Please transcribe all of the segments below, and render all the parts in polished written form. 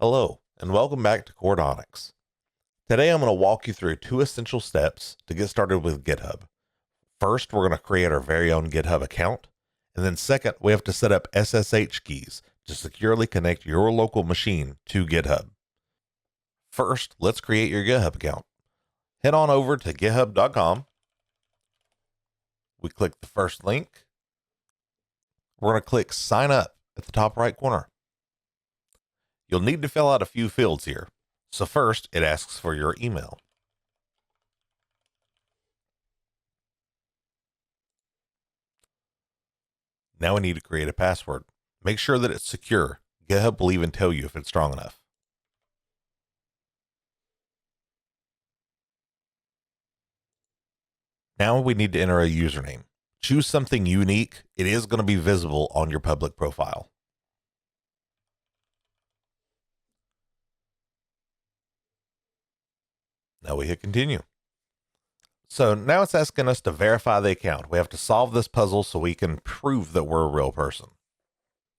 Hello, and welcome back to Coordonix. Today I'm going to walk you through two essential steps to get started with GitHub. First, we're going to create our very own GitHub account, and then second, we have to set up SSH keys to securely connect your local machine to GitHub. First, let's create your GitHub account. Head on over to github.com. We click the first link. We're going to click Sign Up at the top right corner. You'll need to fill out a few fields here. So first, it asks for your email. Now we need to create a password. Make sure that it's secure. GitHub will even tell you if it's strong enough. Now we need to enter a username. Choose something unique. It is going to be visible on your public profile. Now we hit continue. So now it's asking us to verify the account. We have to solve this puzzle so we can prove that we're a real person.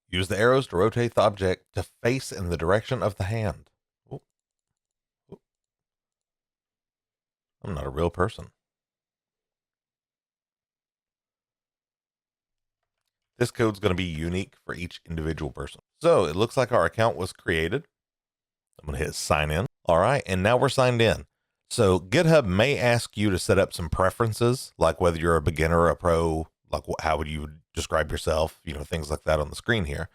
Use the arrows to rotate the object to face in the direction of the hand. Ooh. Ooh. I'm not a real person. This code's going to be unique for each individual person. So it looks like our account was created. I'm going to hit sign in. All right, and now we're signed in. So GitHub may ask you to set up some preferences, like whether you're a beginner or a pro, like how would you describe yourself, things like that on the screen here.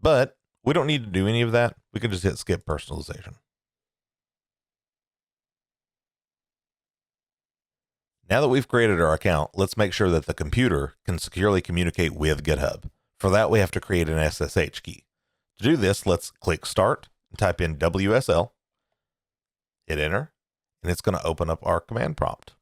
But we don't need to do any of that. We can just hit skip personalization. Now that we've created our account, let's make sure that the computer can securely communicate with GitHub. For that, we have to create an SSH key. To do this, let's click Start and type in WSL, hit Enter, and it's going to open up our command prompt.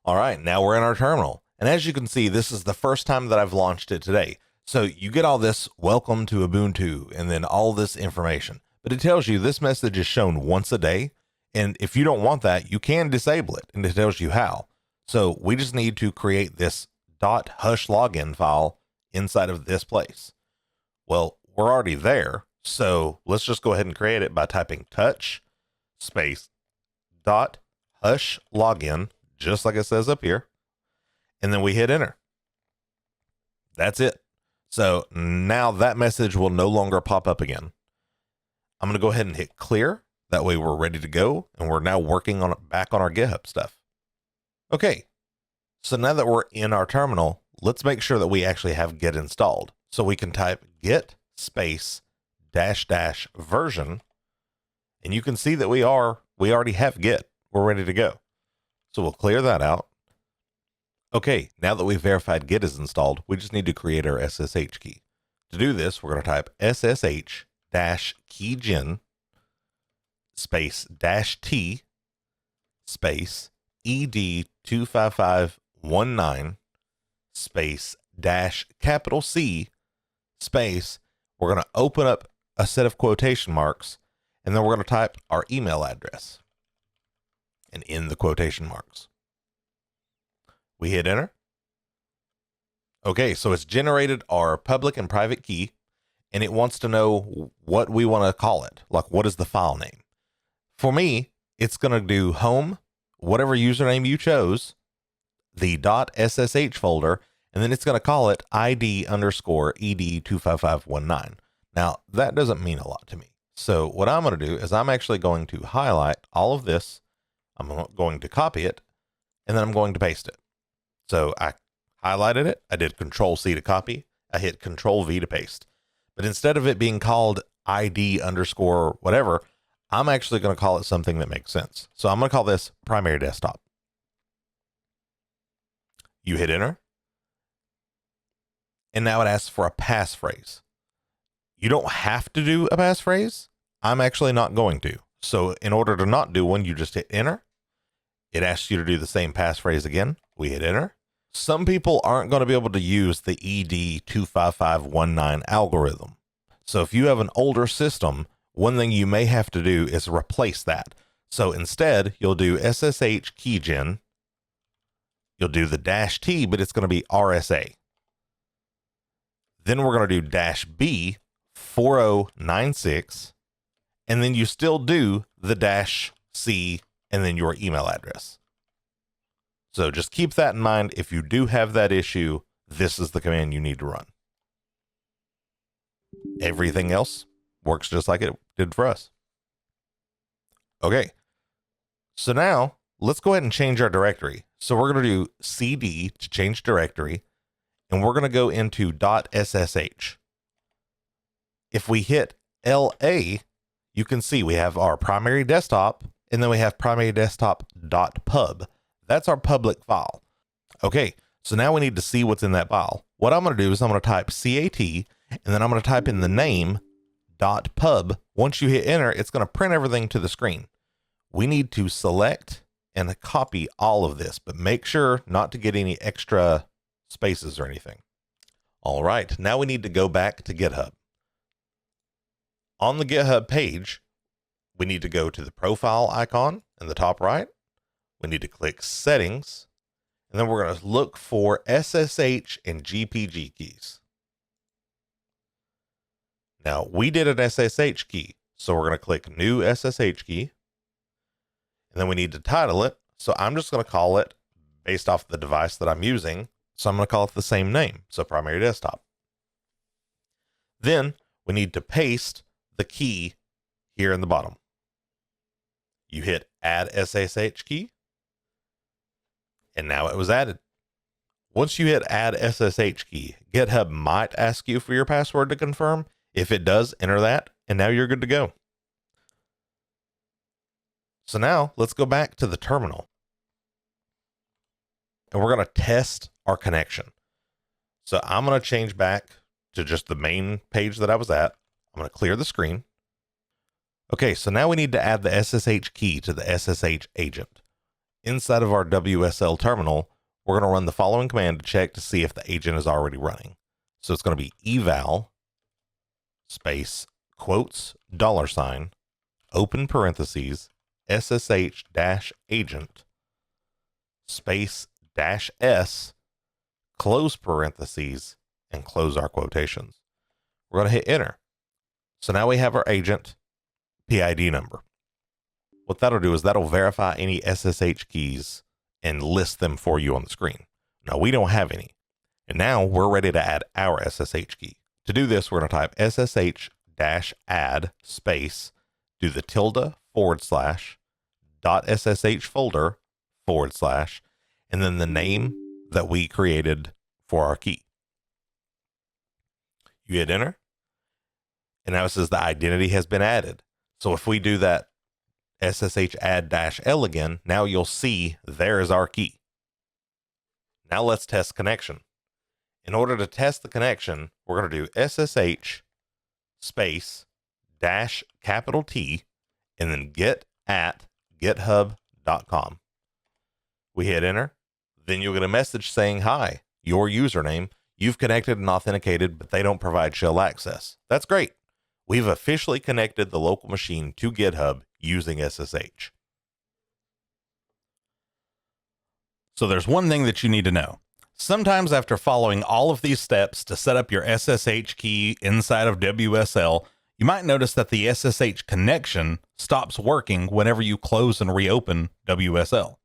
All right, now we're in our terminal. And as you can see, this is the first time that I've launched it today. So you get all this welcome to Ubuntu and then all this information. But it tells you this message is shown once a day. And if you don't want that, you can disable it, and it tells you how. So we just need to create this .hush login file inside of this place. Well, we're already there. So let's just go ahead and create it by typing touch space .hush login, just like it says up here. And then we hit enter. That's it. So now that message will no longer pop up again. I'm going to go ahead and hit clear. That way we're ready to go. And we're now working on it back on our GitHub stuff. Okay. So now that we're in our terminal, let's make sure that we actually have Git installed. So we can type git space -- version. And you can see that we already have Git. We're ready to go. So we'll clear that out. Okay, now that we've verified Git is installed, we just need to create our SSH key. To do this, we're going to type SSH -keygen space -t space ED25519 space -C space. We're going to open up a set of quotation marks, and then we're going to type our email address and in the quotation marks. We hit enter. Okay, so it's generated our public and private key, and it wants to know what we want to call it. Like, what is the file name? For me, it's going to do home, whatever username you chose, the .ssh folder, and then it's going to call it ID_ED25519. Now, that doesn't mean a lot to me. So what I'm going to do is I'm actually going to highlight all of this. I'm going to copy it, and then I'm going to paste it. So I highlighted it. I did Control-C to copy. I hit Control-V to paste. But instead of it being called ID_ whatever, I'm actually going to call it something that makes sense. So I'm going to call this primary desktop. You hit enter. And now it asks for a passphrase. You don't have to do a passphrase. I'm actually not going to. So in order to not do one, you just hit enter. It asks you to do the same passphrase again. We hit enter. Some people aren't going to be able to use the ED25519 algorithm. So if you have an older system, one thing you may have to do is replace that. So instead, you'll do SSH keygen. You'll do the -t, but it's going to be RSA. Then we're going to do -B 4096, and then you still do the -C and then your email address. So just keep that in mind. If you do have that issue, this is the command you need to run. Everything else works just like it did for us. Okay, so now let's go ahead and change our directory. So we're going to do CD to change directory, and we're going to go into .ssh. If we hit LA, you can see we have our primary desktop, and then we have primary desktop.pub. That's our public file. Okay, so now we need to see what's in that file. What I'm going to do is I'm going to type CAT, and then I'm going to type in the name .pub. Once you hit enter, it's going to print everything to the screen. We need to select and copy all of this, but make sure not to get any extra spaces or anything. All right, now we need to go back to GitHub. On the GitHub page, we need to go to the profile icon in the top right. We need to click settings, and then we're going to look for SSH and GPG keys. Now we did an SSH key, so we're going to click new SSH key, and then we need to title it. So I'm just going to call it based off the device that I'm using. So I'm going to call it the same name. So primary desktop. Then we need to paste the key here in the bottom. You hit add SSH key, and now it was added. Once you hit add SSH key, GitHub might ask you for your password to confirm. If it does, enter that, and now you're good to go. So now let's go back to the terminal, and we're going to test our connection. So I'm going to change back to just the main page that I was at. I'm going to clear the screen. Okay, so now we need to add the SSH key to the SSH agent. Inside of our WSL terminal, we're going to run the following command to check to see if the agent is already running. So it's going to be eval space quotes $, open parentheses, SSH-agent space -s, close parentheses, and close our quotations. We're going to hit enter. So now we have our agent PID number. What that'll do is that'll verify any SSH keys and list them for you on the screen. Now we don't have any. And now we're ready to add our SSH key. To do this, we're going to type SSH-add space, do the ~/.ssh folder /, and then the name that we created for our key. You hit enter, and now it says the identity has been added. So if we do that SSH-add-L again, now you'll see there is our key. Now let's test connection. In order to test the connection, we're going to do SSH space -T and then get@github.com. We hit enter. Then you'll get a message saying, hi, your username. You've connected and authenticated, but they don't provide shell access. That's great. We've officially connected the local machine to GitHub using SSH. So there's one thing that you need to know. Sometimes after following all of these steps to set up your SSH key inside of WSL, you might notice that the SSH connection stops working whenever you close and reopen WSL.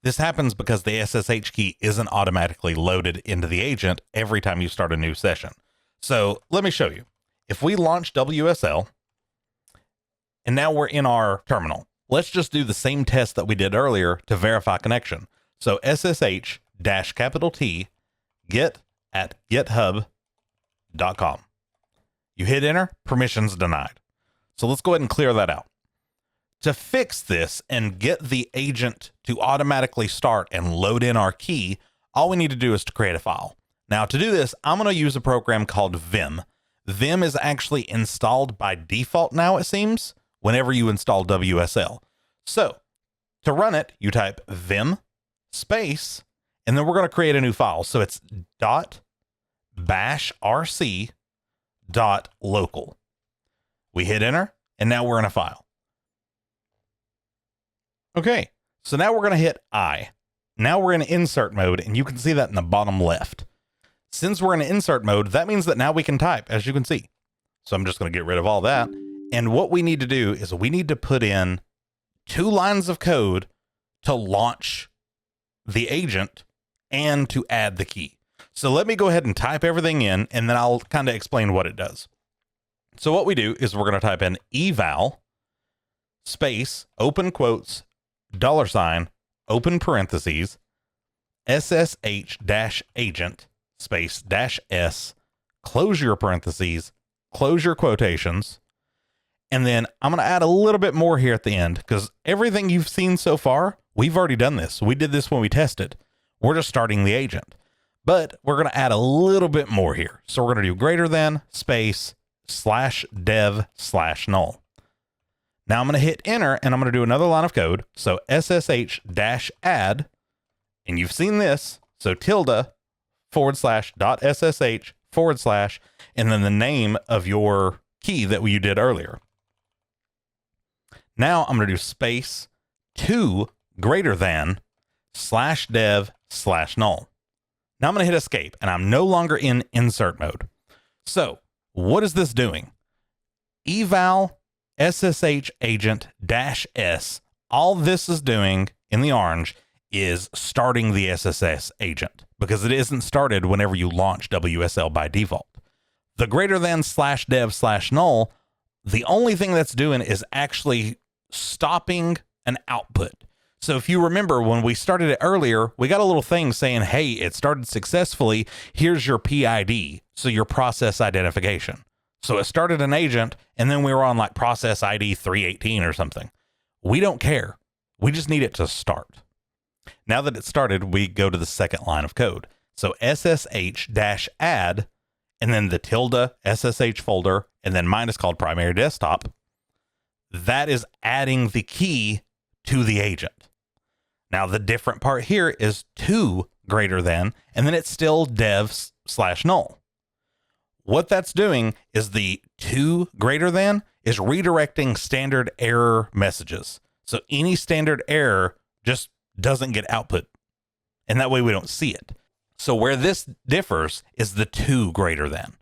This happens because the SSH key isn't automatically loaded into the agent every time you start a new session. So let me show you. If we launch WSL, and now we're in our terminal, let's just do the same test that we did earlier to verify connection. So SSH-T get@github.com. You hit enter, permissions denied. So let's go ahead and clear that out. To fix this and get the agent to automatically start and load in our key, all we need to do is to create a file. Now to do this, I'm going to use a program called Vim. Vim is actually installed by default now, it seems, whenever you install WSL. So to run it, you type vim space, and then we're going to create a new file. So it's .bashrc.local. We hit enter, and now we're in a file. Okay, so now we're going to hit I. Now we're in insert mode, and you can see that in the bottom left. Since we're in insert mode, that means that now we can type, as you can see. So I'm just going to get rid of all that. And what we need to do is we need to put in 2 lines of code to launch the agent and to add the key. So let me go ahead and type everything in, and then I'll kind of explain what it does. So what we do is we're going to type in eval space, open quotes, $, open parentheses, SSH-agent space -s, close your parentheses, close your quotations. And then I'm going to add a little bit more here at the end, because everything you've seen so far, we've already done this. We did this when we tested. We're just starting the agent, but we're going to add a little bit more here. So we're going to do greater than space /dev/null. Now I'm going to hit enter, and I'm going to do another line of code. So SSH-add, and you've seen this. So tilde /.ssh / and then the name of your key that you did earlier. Now I'm going to do space 2 greater than /dev/null. Now I'm going to hit escape, and I'm no longer in insert mode. So what is this doing? Eval SSH agent -s. All this is doing in the orange is starting the SSH agent, because it isn't started whenever you launch WSL by default. The greater than /dev/null, the only thing that's doing is actually stopping an output. So if you remember when we started it earlier, we got a little thing saying, hey, it started successfully. Here's your PID. So your process identification. So it started an agent, and then we were on like process ID 318 or something. We don't care. We just need it to start. Now that it's started, we go to the second line of code. So SSH-add, and then the tilde SSH folder, and then mine is called primary desktop. That is adding the key to the agent. Now the different part here is 2 greater than, and then it's still dev/null. What that's doing is the 2 greater than is redirecting standard error messages. So any standard error just doesn't get output, and that way we don't see it. So where this differs is the 2 greater than.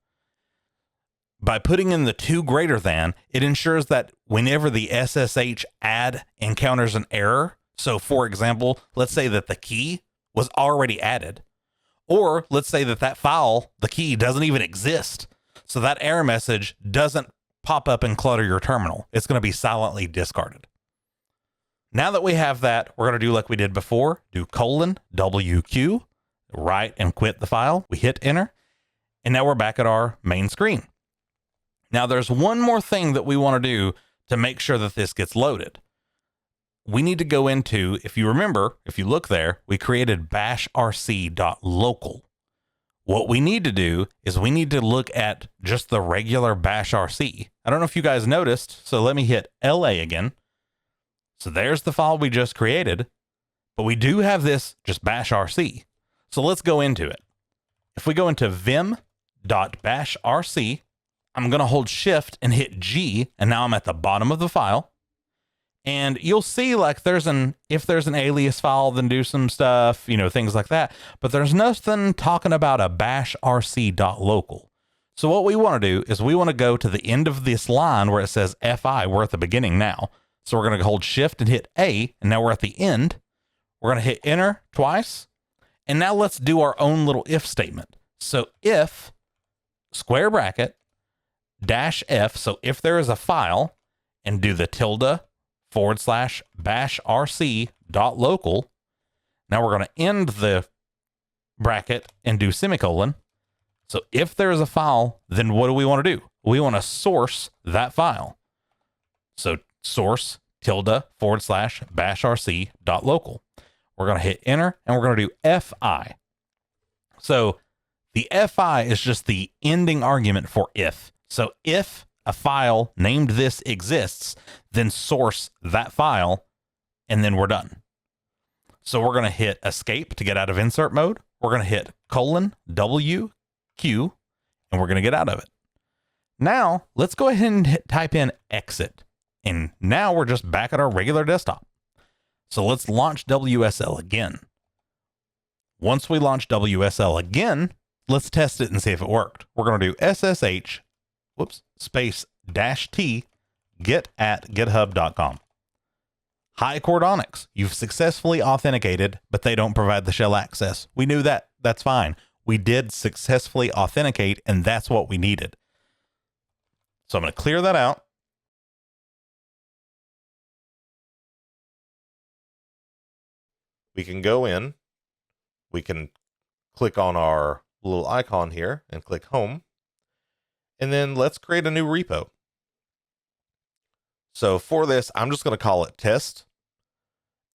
By putting in the 2 greater than, it ensures that whenever the SSH add encounters an error, so for example, let's say that the key was already added, or let's say that that file, the key, doesn't even exist. So that error message doesn't pop up and clutter your terminal. It's going to be silently discarded. Now that we have that, we're going to do like we did before, do :WQ, write and quit the file. We hit enter, and now we're back at our main screen. Now there's one more thing that we want to do to make sure that this gets loaded. We need to go into, if you remember, if you look there, we created bashrc.local. What we need to do is we need to look at just the regular bashrc. I don't know if you guys noticed, so let me hit LA again. So there's the file we just created, but we do have this just bashrc. So let's go into it. If we go into vim.bashrc, I'm going to hold shift and hit G, and now I'm at the bottom of the file. And you'll see like if there's an alias file, then do some stuff, things like that. But there's nothing talking about a bashrc.local. So what we want to do is we want to go to the end of this line where it says FI. We're at the beginning now. So we're going to hold shift and hit A, and now we're at the end. We're going to hit enter twice. And now let's do our own little if statement. So if square bracket -f, so if there is a file, and do the tilde /bashrc.local. Now we're going to end the bracket and do semicolon. So if there is a file, then what do we want to do? We want to source that file. So source /bashrc.local. We're going to hit enter, and we're going to do FI. So the FI is just the ending argument for if. So if a file named this exists, then source that file, and then we're done. So we're going to hit escape to get out of insert mode. We're going to hit :WQ, and we're going to get out of it. Now let's go ahead and type in exit. And now we're just back at our regular desktop. So let's launch WSL again. Once we launch WSL again, let's test it and see if it worked. We're going to do SSH space -t git@github.com. Hi, Coordonix. You've successfully authenticated, but they don't provide the shell access. We knew that. That's fine. We did successfully authenticate, and that's what we needed. So I'm going to clear that out. We can go in. We can click on our little icon here and click home. And then let's create a new repo. So for this, I'm just going to call it test.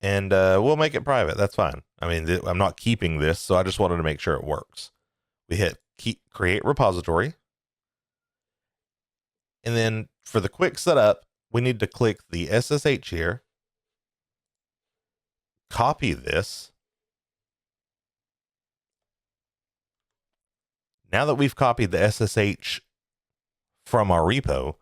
And we'll make it private. That's fine. I mean, I'm not keeping this, so I just wanted to make sure it works. We hit create repository. And then for the quick setup, we need to click the SSH here. Copy this. Now that we've copied the SSH from our repo,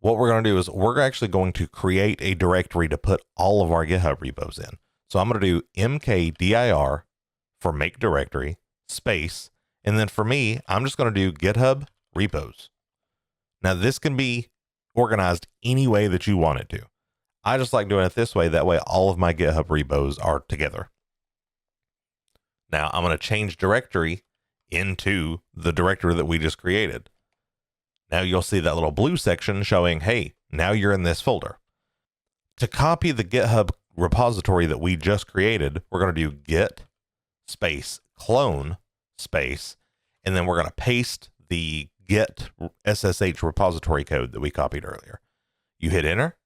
what we're going to do is we're actually going to create a directory to put all of our GitHub repos in. So I'm going to do mkdir for make directory space. And then for me, I'm just going to do GitHub repos. Now this can be organized any way that you want it to. I just like doing it this way. That way all of my GitHub repos are together. Now I'm going to change directory into the directory that we just created. Now you'll see that little blue section showing, hey, now you're in this folder. To copy the GitHub repository that we just created, we're going to do git space clone space, and then we're going to paste the git SSH repository code that we copied earlier. You hit enter.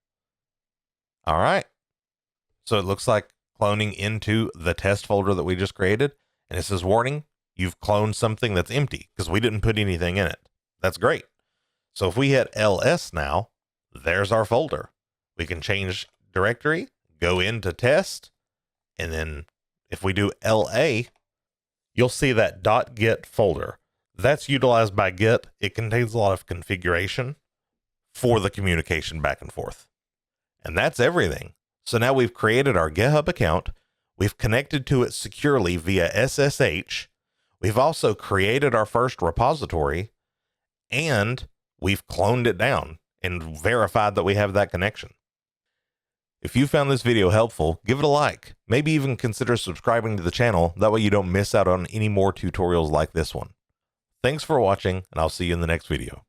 All right. So it looks like cloning into the test folder that we just created. And it says, warning, you've cloned something that's empty because we didn't put anything in it. That's great. So if we hit ls now, there's our folder. We can change directory, go into test, and then if we do la, you'll see that .git folder. That's utilized by Git. It contains a lot of configuration for the communication back and forth. And that's everything. So now we've created our GitHub account. We've connected to it securely via SSH. We've also created our first repository, and we've cloned it down and verified that we have that connection. If you found this video helpful, give it a like. Maybe even consider subscribing to the channel. That way you don't miss out on any more tutorials like this one. Thanks for watching, and I'll see you in the next video.